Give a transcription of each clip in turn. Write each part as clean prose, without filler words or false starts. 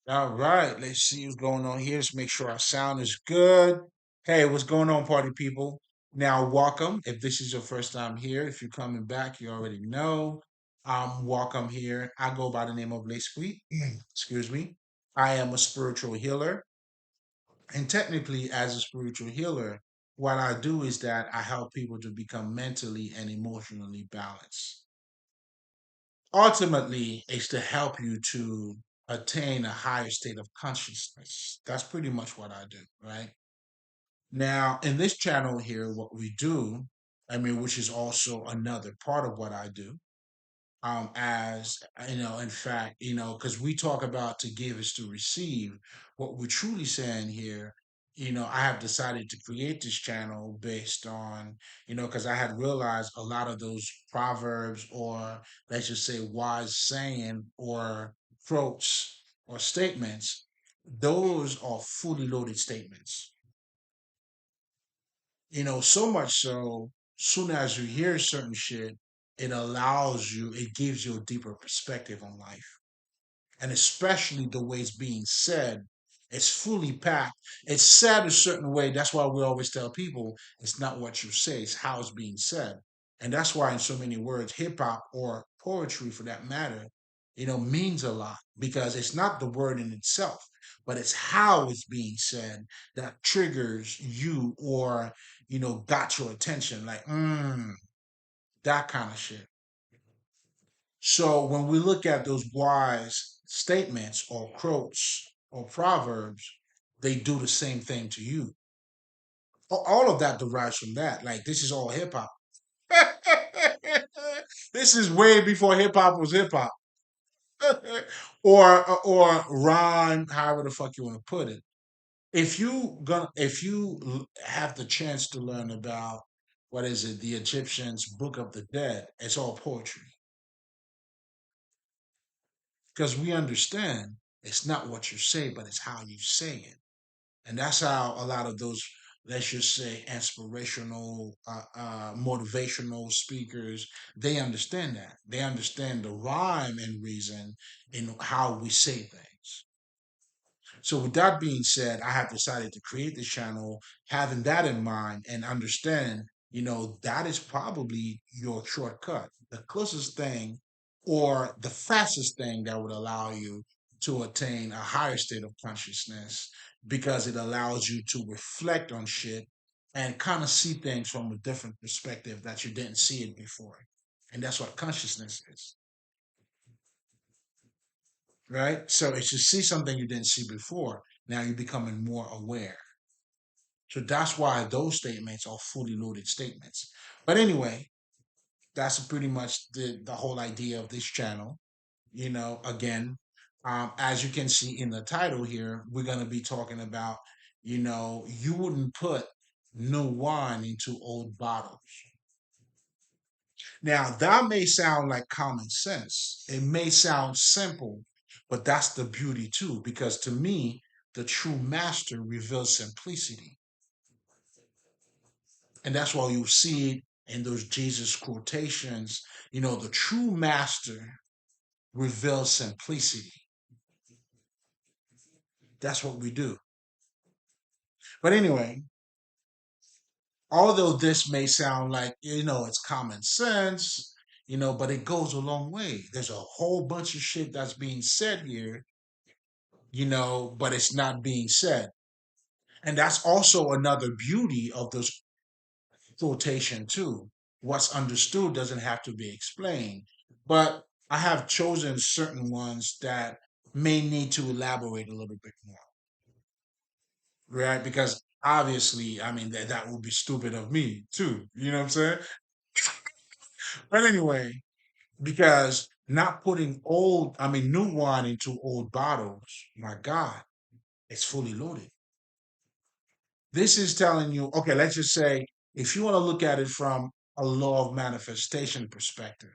All right, let's see what's going on here. Let's make sure our sound is good. Hey, what's going on, party people? Now, welcome. If this is your first time here, if you're coming back, you already know. Welcome here. I go by the name of L'Esprit. Excuse me. I am a spiritual healer. And technically, as a spiritual healer, what I do is that I help people to become mentally and emotionally balanced. Ultimately, it's to help you to attain a higher state of consciousness. That's pretty much what I do, right? Now, in this channel here, what we do, I mean, which is also another part of what I do, as in fact, because we talk about to give is to receive. What we're truly saying here, I have decided to create this channel based on, because I had realized a lot of those proverbs, or let's just say wise saying, or quotes or statements, those are fully loaded statements. So much so, soon as you hear certain shit, it gives you a deeper perspective on life. And especially the way it's being said, it's fully packed. It's said a certain way. That's why we always tell people it's not what you say, it's how it's being said. And that's why, in so many words, hip hop or poetry for that matter, means a lot because it's not the word in itself, but it's how it's being said that triggers you or, got your attention. Like, that kind of shit. So when we look at those wise statements or quotes or proverbs, they do the same thing to you. All of that derives from that. Like, this is all hip hop. This is way before hip hop was hip hop. or rhyme, however the fuck you want to put it. If you have the chance to learn about, what is it, the Egyptians Book of the Dead, it's all poetry. Because we understand it's not what you say, but it's how you say it. And that's how a lot of those, let's just say, inspirational, motivational speakers, they understand that. They understand the rhyme and reason in how we say things. So, with that being said, I have decided to create this channel, having that in mind and understand, that is probably your shortcut. The closest thing or the fastest thing that would allow you to attain a higher state of consciousness because it allows you to reflect on shit and kind of see things from a different perspective that you didn't see it before. And that's what consciousness is, right? So it's to see something you didn't see before. Now you're becoming more aware. So that's why those statements are fully loaded statements. But anyway, that's pretty much the whole idea of this channel. Again, as you can see in the title here, we're going to be talking about, you wouldn't put new wine into old bottles. Now, that may sound like common sense. It may sound simple, but that's the beauty too, because to me, the true master reveals simplicity. And that's why you see it in those Jesus quotations. The true master reveals simplicity. That's what we do. But anyway, although this may sound like, it's common sense, but it goes a long way. There's a whole bunch of shit that's being said here, but it's not being said. And that's also another beauty of this quotation, too. What's understood doesn't have to be explained. But I have chosen certain ones that may need to elaborate a little bit more, right? Because obviously, I mean, that would be stupid of me, too. You know what I'm saying? But anyway, because not putting new wine into old bottles, my God, it's fully loaded. This is telling you, okay, let's just say if you want to look at it from a law of manifestation perspective,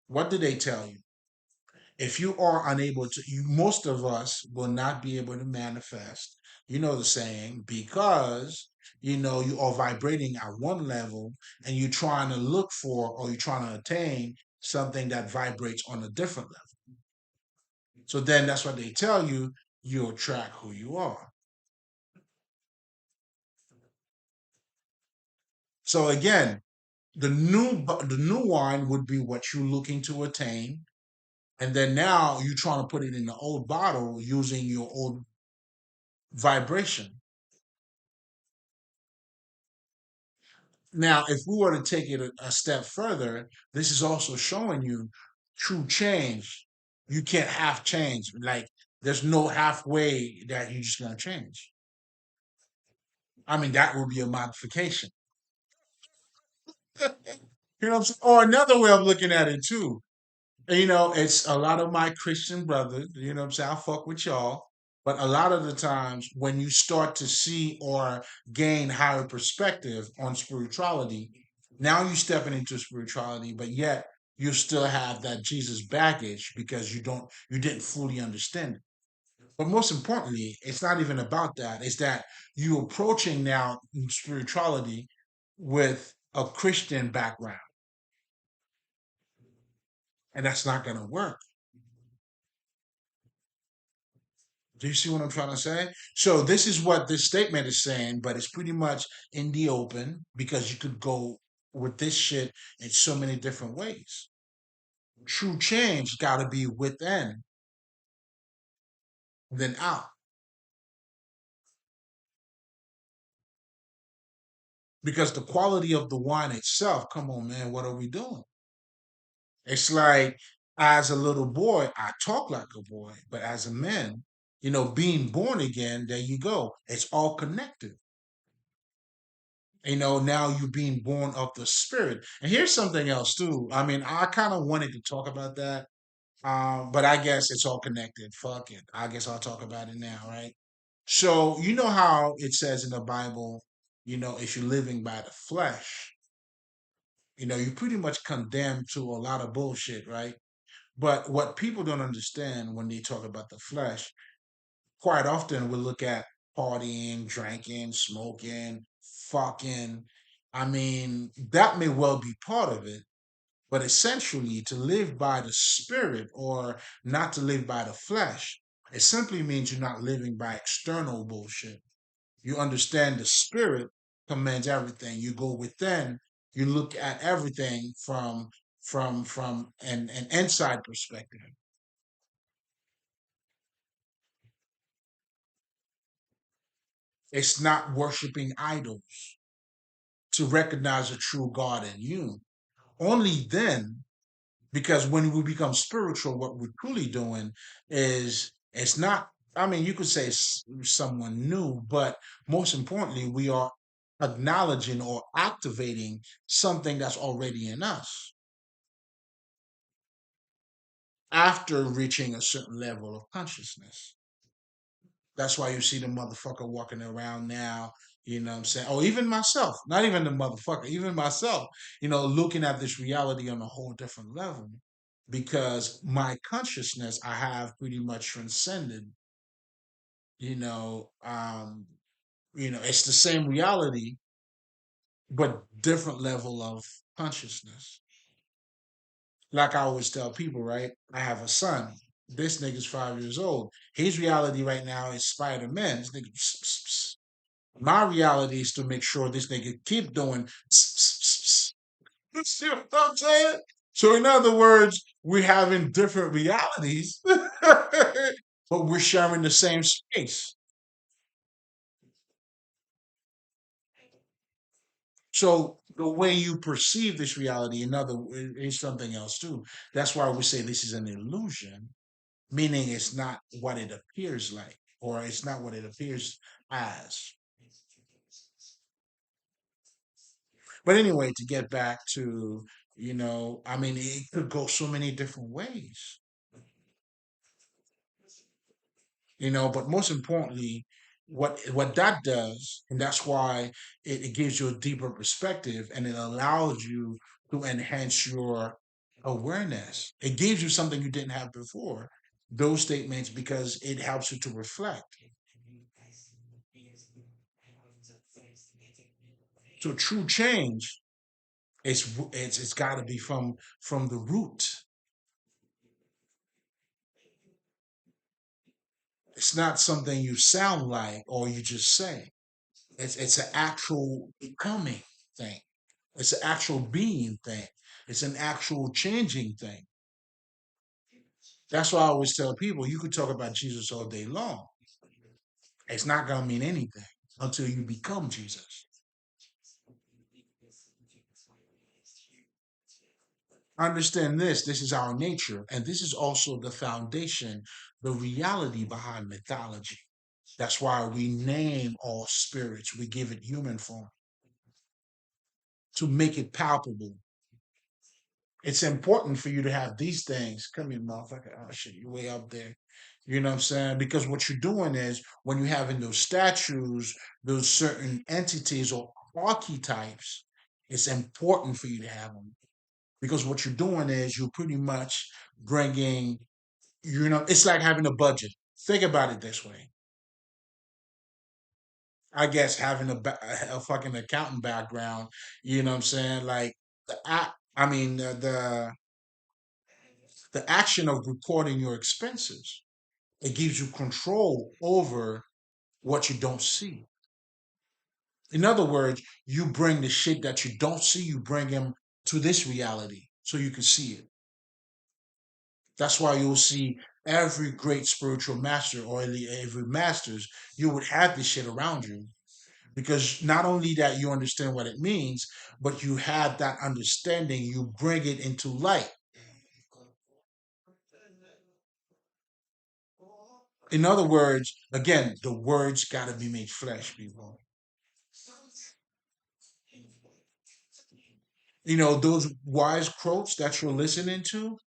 what do they tell you? If you are unable to, most of us will not be able to manifest, the saying, because, you are vibrating at one level and you're trying to look for or you're trying to attain something that vibrates on a different level. So then that's what they tell you. you attract who you are. So again, the new wine would be what you're looking to attain, and then now you're trying to put it in the old bottle using your old vibration. Now, if we were to take it a step further, this is also showing you true change. You can't half change. Like there's no halfway that you're just gonna change. I mean, that would be a modification. You know what I'm saying? Or another way of looking at it too. It's a lot of my Christian brothers, you know what I'm saying? I fuck with y'all. But a lot of the times when you start to see or gain higher perspective on spirituality, now you're stepping into spirituality, but yet you still have that Jesus baggage because you didn't fully understand it. But most importantly, it's not even about that. It's that you approaching now spirituality with a Christian background, and that's not gonna work. Do you see what I'm trying to say? So this is what this statement is saying, but it's pretty much in the open because you could go with this shit in so many different ways. True change got to be within than out because the quality of the wine itself. Come on, man, what are we doing? It's like as a little boy, I talk like a boy, but as a man, being born again, there you go. It's all connected. Now you're being born of the spirit. And here's something else too. I mean, I kind of wanted to talk about that, but I guess it's all connected. Fuck it. I guess I'll talk about it now, right? So you know how it says in the Bible, if you're living by the flesh, you're pretty much condemned to a lot of bullshit, right? But what people don't understand when they talk about the flesh, quite often we look at partying, drinking, smoking, fucking. I mean, that may well be part of it, but essentially to live by the spirit or not to live by the flesh, it simply means you're not living by external bullshit. You understand the spirit commands everything. You go within, you look at everything from an inside perspective. It's not worshiping idols to recognize a true God in you. Only then, because when we become spiritual, what we're truly doing is it's not, I mean, you could say someone new, but most importantly, we are acknowledging or activating something that's already in us after reaching a certain level of consciousness. That's why you see the motherfucker walking around now, you know what I'm saying? Or even myself, not even the motherfucker, even myself, looking at this reality on a whole different level because my consciousness I have pretty much transcended, you know, um, it's the same reality, but different level of consciousness. Like I always tell people, right? I have a son. This nigga's 5 years old. His reality right now is Spider-Man. This nigga, pss, pss, pss. My reality is to make sure this nigga keep doing. Pss, pss, pss, pss. You see what I'm saying? So in other words, we're having different realities, but we're sharing the same space. So the way you perceive this reality, is something else too. That's why we say this is an illusion, meaning it's not what it appears like, or it's not what it appears as. But anyway, to get back to, I mean, it could go so many different ways, but most importantly, what that does, and that's why it gives you a deeper perspective and it allows you to enhance your awareness. It gives you something you didn't have before, those statements, because it helps you to reflect. So true change it's got to be from the root. It's not something you sound like or you just say. It's an actual becoming thing. It's an actual being thing. It's an actual changing thing. That's why I always tell people you could talk about Jesus all day long. It's not gonna mean anything until you become Jesus. Understand this. This is our nature, and this is also the foundation, the reality behind mythology. That's why we name all spirits. We give it human form to make it palpable. It's important for you to have these things. Come here, motherfucker. Oh shit, you're way up there. You know what I'm saying? Because what you're doing is when you're having those statues, those certain entities or archetypes, it's important for you to have them. Because what you're doing is you're pretty much bringing, it's like having a budget. Think about it this way. I guess having a fucking accounting background, you know what I'm saying? Like, I mean, the action of recording your expenses, it gives you control over what you don't see. In other words, you bring the shit that you don't see, you bring them to this reality so you can see it. That's why you'll see every great spiritual master or every masters, you would have this shit around you because not only that you understand what it means, but you have that understanding, you bring it into light. In other words, again, the words got to be made flesh, people. Those wise quotes that you're listening to,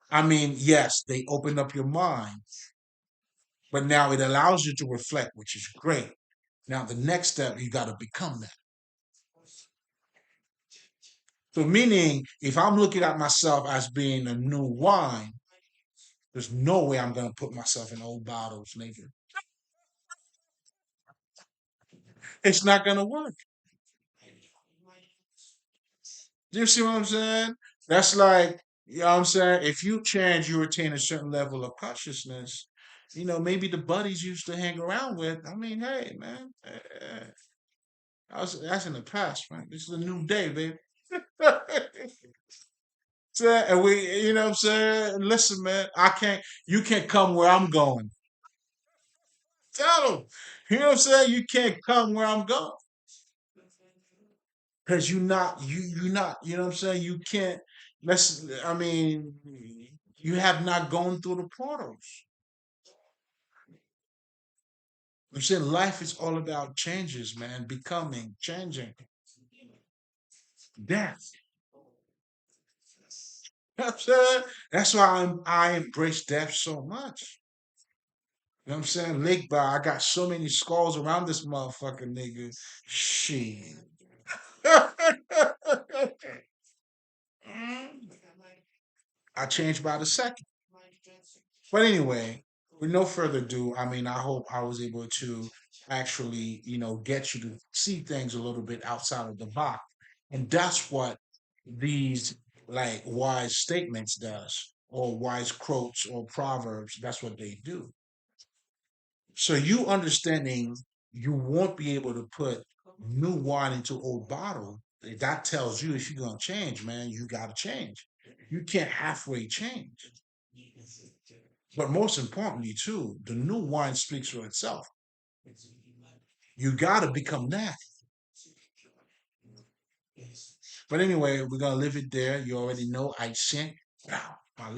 I mean, yes, they open up your mind, but now it allows you to reflect, which is great. Now, the next step, you got to become that. So, meaning, if I'm looking at myself as being a new wine, there's no way I'm going to put myself in old bottles, nigga. It's not going to work. Do you see what I'm saying? That's like, you know what I'm saying? If you change, you attain a certain level of consciousness. Maybe the buddies you used to hang around with. I mean, hey, man, that's in the past, man. This is a new day, baby. And you know what I'm saying? Listen, man, you can't come where I'm going. Tell them. You know what I'm saying? You can't come where I'm going. Because you know what I'm saying? You can't, I mean, you have not gone through the portals. I'm saying life is all about changes, man, becoming, changing, death. You know what I'm saying? That's why I embrace death so much. You know what I'm saying? Lake Bar, I got so many skulls around this motherfucker, nigga. Shit. I changed by the second. But anyway, with no further ado, I mean, I hope I was able to actually, get you to see things a little bit outside of the box. And that's what these like wise statements does, or wise quotes or proverbs. That's what they do. So you understanding you won't be able to put new wine into old bottle. That tells you if you're gonna change, man, you gotta change. You can't halfway change. But most importantly, too, the new wine speaks for itself. You gotta become that. But anyway, we're gonna leave it there. You already know I sent. Wow, my